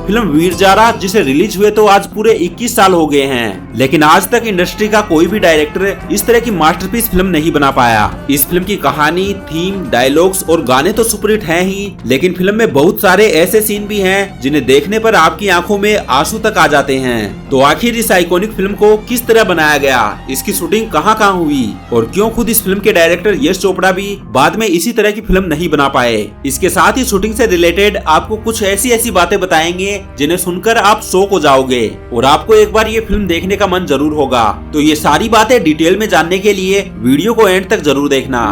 Film Veer Zaara जिसे release हुए तो आज पूरे 21 साल हो गए हैं, लेकिन आज तक इंडस्ट्री का कोई भी डायरेक्टर इस तरह की मास्टरपीस फिल्म नहीं बना पाया। इस फिल्म की कहानी, थीम, डायलॉग्स और गाने तो सुपरहिट हैं ही, लेकिन फिल्म में बहुत सारे ऐसे सीन भी हैं जिन्हें देखने पर आपकी आंखों में आंसू तक आ जाते हैं। तो आखिर इस आइकॉनिक फिल्म को किस तरह बनाया गया, इसकी शूटिंग कहां हुई और क्यों खुद इस फिल्म के डायरेक्टर यश चोपड़ा भी बाद में इसी तरह की फिल्म नहीं बना पाए। इसके साथ ही शूटिंग से रिलेटेड आपको कुछ ऐसी बातें बताएंगे जिन्हें सुनकर आप शॉक हो जाओगे और आपको एक बार ये फिल्म देखने का मन जरूर होगा। तो ये सारी बातें डिटेल में जानने के लिए वीडियो को एंड तक जरूर देखना।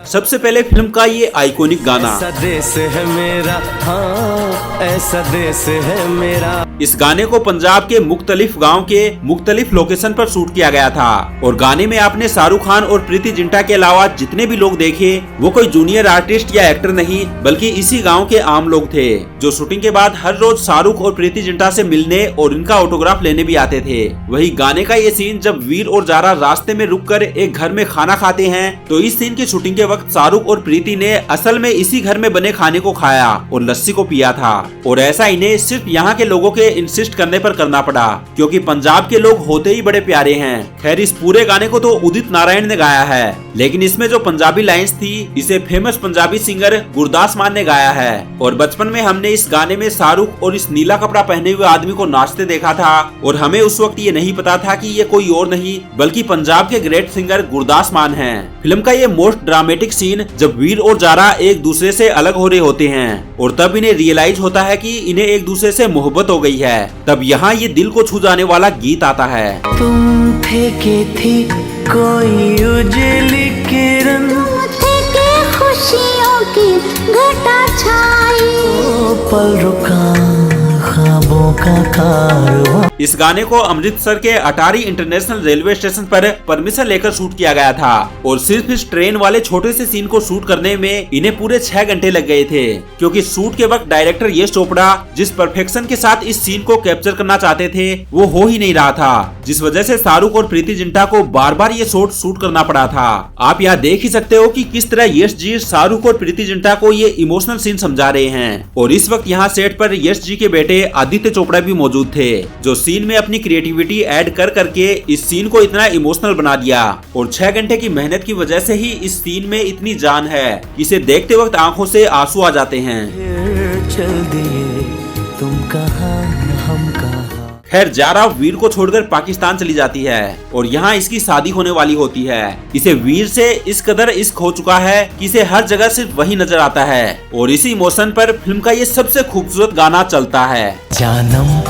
सबसे पहले फिल्म का ये आइकॉनिक गाना, ऐसा देश है मेरा, हाँ ऐसा देश है मेरा। इस गाने को पंजाब के मुख्तलिफ गांव के मुख्तलिफ लोकेशन पर शूट किया गया था और गाने में आपने शाहरुख खान और प्रीति जिंटा के अलावा जितने भी लोग देखे वो कोई जूनियर आर्टिस्ट या एक्टर नहीं बल्कि इसी गांव के आम लोग थे, जो शूटिंग के बाद हर रोज शाहरुख और प्रीति जिंटा से मिलने और इनका ऑटोग्राफ लेने भी आते थे। वही गाने का ये सीन जब वीर और जारा रास्ते में रुककर एक घर में खाना खाते हैं तो इस सीन की शूटिंग के वक्त शाहरुख और प्रीति ने असल में इसी घर में बने खाने को खाया और लस्सी को पिया था और ऐसा इन्हें सिर्फ यहाँ के लोगों के इंसिस्ट करने पर करना पड़ा, क्योंकि पंजाब के लोग होते ही बड़े प्यारे हैं। खैर इस पूरे गाने को तो उदित नारायण ने गाया है, लेकिन इसमें जो पंजाबी लाइंस थी इसे फेमस पंजाबी सिंगर गुरदास मान ने गाया है। और बचपन में हमने इस गाने में शाहरुख और इस नीला कपड़ा पहने हुए आदमी को नाचते देखा था और हमें उस वक्त ये नहीं पता था कि ये कोई और नहीं बल्कि पंजाब के ग्रेट सिंगर गुरदास मान हैं। फिल्म का ये मोस्ट ड्रामेटिक सीन जब वीर और जारा एक दूसरे से अलग हो रहे होते हैं और तब इन्हें रियलाइज होता है कि इन्हें एक दूसरे से मोहब्बत हो गई है, तब यहाँ ये दिल को छू जाने वाला गीत आता है। तुम थे के थी कोई उजली किरण, खुशियों की घटा छाई, पल रुका ख्वाबों का कारवां। इस गाने को अमृतसर के अटारी इंटरनेशनल रेलवे स्टेशन पर परमिशन लेकर शूट किया गया था और सिर्फ इस ट्रेन वाले छोटे से सीन को शूट करने में इन्हें पूरे 6 घंटे लग गए थे, क्योंकि शूट के वक्त डायरेक्टर यश चोपड़ा जिस परफेक्शन के साथ इस सीन को कैप्चर करना चाहते थे वो हो ही नहीं रहा था, जिस वजह से शाहरुख और प्रीति जिंटा को बार बार ये शॉट शूट करना पड़ा था। आप यहाँ देख ही सकते हो कि किस तरह यश जी शाहरुख और प्रीति जिंटा को ये इमोशनल सीन समझा रहे हैं। और इस वक्त यहाँ सेट पर यश जी के बेटे आदित्य चोपड़ा भी मौजूद थे, जो सीन में अपनी क्रिएटिविटी ऐड कर करके इस सीन को इतना इमोशनल बना दिया। और 6 घंटे की मेहनत की वजह से ही इस सीन में इतनी जान है, इसे देखते वक्त आंखों से आंसू आ जाते हैं। चल दिए तुम कहां हम कहां। खैर जारा वीर को छोड़कर पाकिस्तान चली जाती है और यहाँ इसकी शादी होने वाली होती है। इसे वीर से इस कदर इश्क हो चुका है कि इसे हर जगह सिर्फ वही नजर आता है और इसी इमोशन पर फिल्म का ये सबसे खूबसूरत गाना चलता है। जानम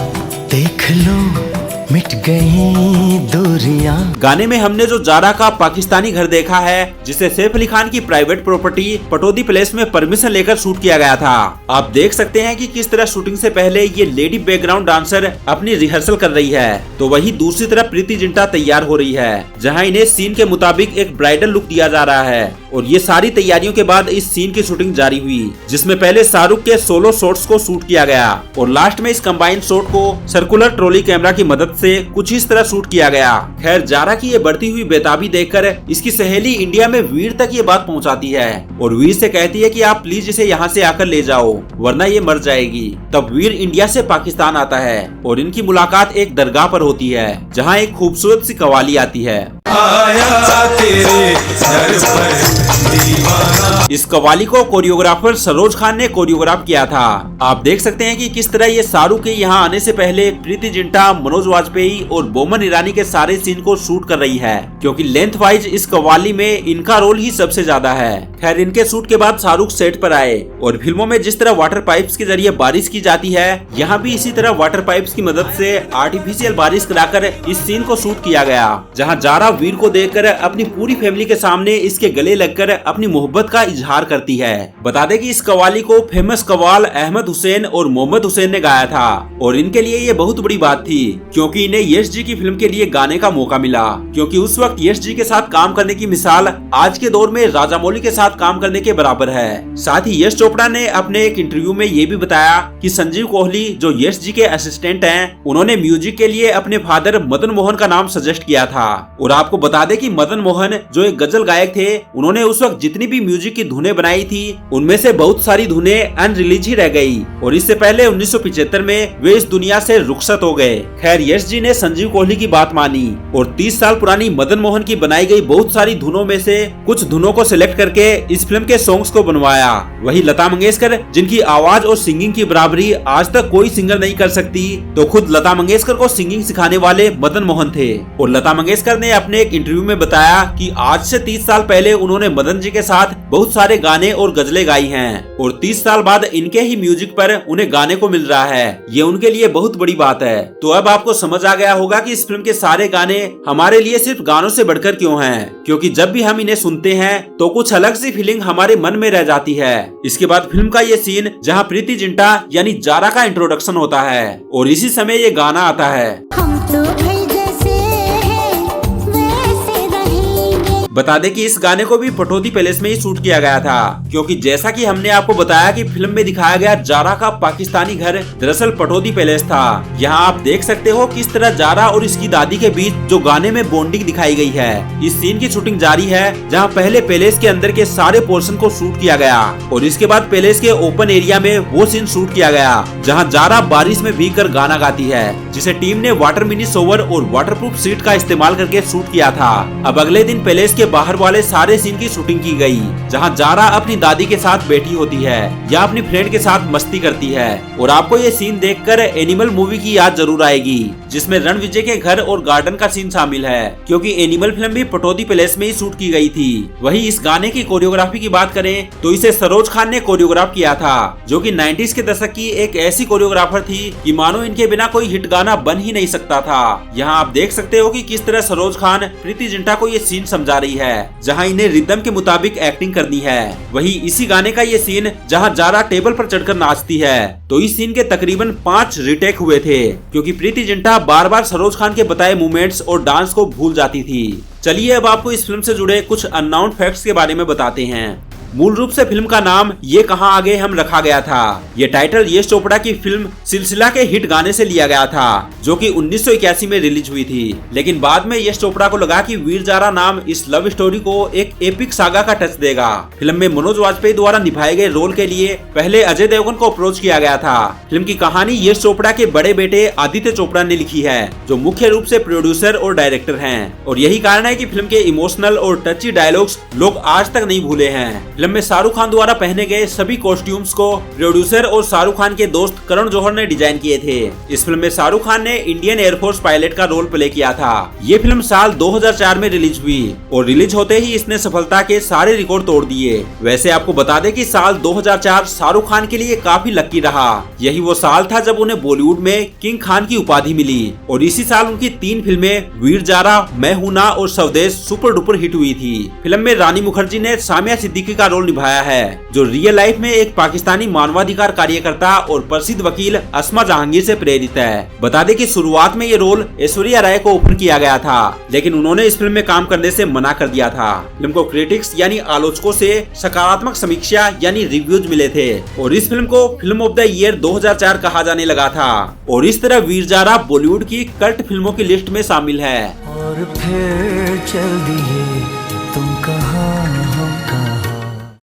देख लो मिट गई दूरियां। गाने में हमने जो जारा का पाकिस्तानी घर देखा है जिसे सैफ अली खान की प्राइवेट प्रॉपर्टी पटौदी प्लेस में परमिशन लेकर शूट किया गया था। आप देख सकते हैं कि किस तरह शूटिंग से पहले ये लेडी बैकग्राउंड डांसर अपनी रिहर्सल कर रही है, तो वही दूसरी तरफ प्रीति जिंटा तैयार हो रही है, जहां इन्हें सीन के मुताबिक एक ब्राइडल लुक दिया जा रहा है। और ये सारी तैयारियों के बाद इस सीन की शूटिंग जारी हुई, जिसमें पहले शाहरुख के सोलो शॉट्स को शूट किया गया और लास्ट में इस कंबाइंड शॉट को सर्कुलर ट्रॉली कैमरा की मदद से कुछ इस तरह शूट किया गया। खैर जारा की ये बढ़ती हुई बेताबी देखकर इसकी सहेली इंडिया में वीर तक ये बात पहुंचाती है और वीर से कहती है कि आप प्लीज इसे यहाँ से आकर ले जाओ वरना ये मर जाएगी। तब वीर इंडिया से पाकिस्तान आता है और इनकी मुलाकात एक दरगाह पर होती है, जहाँ एक खूबसूरत सी कवाली आती है। आया तेरे दर पर दीवाना। इस कवाली को कोरियोग्राफर सरोज खान ने कोरियोग्राफ किया था। आप देख सकते हैं कि किस तरह ये शाहरुख के यहाँ आने से पहले प्रीति जिंटा, मनोज वाजपेयी और बोमन ईरानी के सारे सीन को शूट कर रही है, क्योंकि लेंथ वाइज इस कवाली में इनका रोल ही सबसे ज्यादा है। खैर इनके शूट के बाद शाहरुख सेट पर आए और फिल्मों में जिस तरह वाटर पाइप्स के जरिए बारिश की जाती है, यहाँ भी इसी तरह वाटर पाइप्स की मदद से आर्टिफिशियल बारिश कराकर इस सीन को शूट किया गया, जहाँ जारा वीर को देखकर अपनी पूरी फैमिली के सामने इसके गले लगकर अपनी मोहब्बत का इजहार करती है। बता दें कि इस कवाली को फेमस कवाल अहमद हुसैन और मोहम्मद हुसैन ने गाया था और इनके लिए ये बहुत बड़ी बात थी, क्योंकि इन्हें यश जी की फिल्म के लिए गाने का मौका मिला, क्योंकि उस वक्त यश जी के साथ काम करने की मिसाल आज के दौर में राजामौली के साथ काम करने के बराबर है। साथ ही यश चोपड़ा ने अपने एक इंटरव्यू में ये भी बताया कि संजीव कोहली जो यश जी के असिस्टेंट हैं, उन्होंने म्यूजिक के लिए अपने फादर मदन मोहन का नाम सजेस्ट किया था। और आप आपको बता दें कि मदन मोहन जो एक गजल गायक थे, उन्होंने उस वक्त जितनी भी म्यूजिक की धुनें बनाई थी उनमें से बहुत सारी धुनें अनरिलीज ही रह गई और इससे पहले 1975 में वे इस दुनिया से रुखसत हो गए। खैर यश जी ने संजीव कोहली की बात मानी और 30 साल पुरानी मदन मोहन की बनाई गई बहुत सारी धुनों में से कुछ धुनों को सिलेक्ट करके इस फिल्म के सॉन्ग्स को बनवाया। वही लता मंगेशकर, जिनकी आवाज और सिंगिंग की बराबरी आज तक कोई सिंगर नहीं कर सकती, तो खुद लता मंगेशकर को सिंगिंग सिखाने वाले मदन मोहन थे। और लता मंगेशकर ने अपने एक इंटरव्यू में बताया कि आज से 30 साल पहले उन्होंने मदन जी के साथ बहुत सारे गाने और गजलें गाई हैं और 30 साल बाद इनके ही म्यूजिक पर उन्हें गाने को मिल रहा है। ये उनके लिए बहुत बड़ी बात है। तो अब आपको समझ आ गया होगा कि इस फिल्म के सारे गाने हमारे लिए सिर्फ गानों से बढ़कर क्यों हैं, क्योंकि जब भी हम इन्हें सुनते हैं तो कुछ अलग सी फीलिंग हमारे मन में रह जाती है। इसके बाद फिल्म का ये सीन जहाँ प्रीति जिंटा यानी जारा का इंट्रोडक्शन होता है और इसी समय ये गाना आता है। हम तो भाई जैसे हैं वैसे रहेंगे। बता दें कि इस गाने को भी पटौदी पैलेस में ही शूट किया गया था, क्योंकि जैसा कि हमने आपको बताया कि फिल्म में दिखाया गया जारा का पाकिस्तानी घर दरअसल पटौदी पैलेस था। यहाँ आप देख सकते हो किस तरह जारा और इसकी दादी के बीच जो गाने में बॉन्डिंग दिखाई गई है। इस सीन की शूटिंग जारी है, जहाँ पहले पैलेस के अंदर के सारे पोर्शन को शूट किया गया और इसके बाद पैलेस के ओपन एरिया में वो सीन शूट किया गया जहाँ जारा बारिश में भीगकर गाना गाती है, जिसे टीम ने वाटर मिनी सोवर और वाटरप्रूफ सीट का इस्तेमाल करके शूट किया था। अब अगले दिन पैलेस के बाहर वाले सारे सीन की शूटिंग की गई, जहां जारा अपनी दादी के साथ बैठी होती है या अपनी फ्रेंड के साथ मस्ती करती है। और आपको ये सीन देखकर एनिमल मूवी की याद जरूर आएगी, जिसमें रणविजय के घर और गार्डन का सीन शामिल है, क्योंकि एनिमल फिल्म भी पटौदी पैलेस में ही शूट की गई थी। वही इस गाने की कोरियोग्राफी की बात करें तो इसे सरोज खान ने कोरियोग्राफ किया था, जो कि 90s के दशक की एक ऐसी कोरियोग्राफर थी कि मानो इनके बिना कोई हिट गाना बन ही नहीं सकता था। यहाँ आप देख सकते हो कि किस तरह सरोज खान प्रीति जिंटा को ये सीन समझा रही है, जहाँ इन्हें रिदम के मुताबिक एक्टिंग करनी है। वही इसी गाने का ये सीन जहाँ जारा टेबल पर चढ़कर नाचती है, तो इस सीन के तकरीबन 5 रिटेक हुए थे, क्योंकि प्रीति जिंटा बार बार सरोज खान के बताए मूवमेंट्स और डांस को भूल जाती थी। चलिए अब आपको इस फिल्म से जुड़े कुछ अननोन फैक्ट्स के बारे में बताते हैं। मूल रूप से फिल्म का नाम ये कहां आगे हम रखा गया था। ये टाइटल यश चोपड़ा की फिल्म सिलसिला के हिट गाने से लिया गया था, जो कि 1981 में रिलीज हुई थी। लेकिन बाद में यश चोपड़ा को लगा कि वीर जारा नाम इस लव स्टोरी को एक एपिक सागा का टच देगा। फिल्म में मनोज वाजपेयी द्वारा निभाए गए रोल के लिए पहले अजय देवगन को अप्रोच किया गया था। फिल्म की कहानी यश चोपड़ा के बड़े बेटे आदित्य चोपड़ा ने लिखी है, जो मुख्य रूप से प्रोड्यूसर और डायरेक्टर हैं। और यही कारण है कि फिल्म के इमोशनल और टची डायलॉग्स लोग आज तक नहीं भूले हैं। फिल्म में शाहरुख खान द्वारा पहने गए सभी कॉस्ट्यूम्स को प्रोड्यूसर और शाहरुख खान के दोस्त करण जौहर ने डिजाइन किए थे। इस फिल्म में शाहरुख खान ने इंडियन एयरफोर्स पायलट का रोल प्ले किया था। ये फिल्म साल 2004 में रिलीज हुई और रिलीज होते ही इसने सफलता के सारे रिकॉर्ड तोड़ दिए। वैसे आपको बता दें कि साल 2004 शाहरुख खान के लिए काफी लकी रहा। यही वो साल था जब उन्हें बॉलीवुड में किंग खान की उपाधि मिली और इसी साल उनकी 3 फिल्में वीर जारा, मैं हूं ना और स्वदेश सुपर डुपर हिट हुई थी। फिल्म में रानी मुखर्जी ने सामिया सिद्दीकी का रोल निभाया है, जो रियल लाइफ में एक पाकिस्तानी मानवाधिकार कार्यकर्ता और प्रसिद्ध वकील अस्मा जहांगीर से प्रेरित है। बता दें कि शुरुआत में ये रोल ऐश्वर्या राय को ऑफर किया गया था, लेकिन उन्होंने इस फिल्म में काम करने से मना कर दिया था। फिल्म को क्रिटिक्स यानी आलोचकों से सकारात्मक समीक्षा यानी रिव्यूज मिले थे और इस फिल्म को फिल्म ऑफ द ईयर 2004 कहा जाने लगा था। और इस तरह वीर जारा बॉलीवुड की कल्ट फिल्मों की लिस्ट में शामिल है। और फिर चल दिए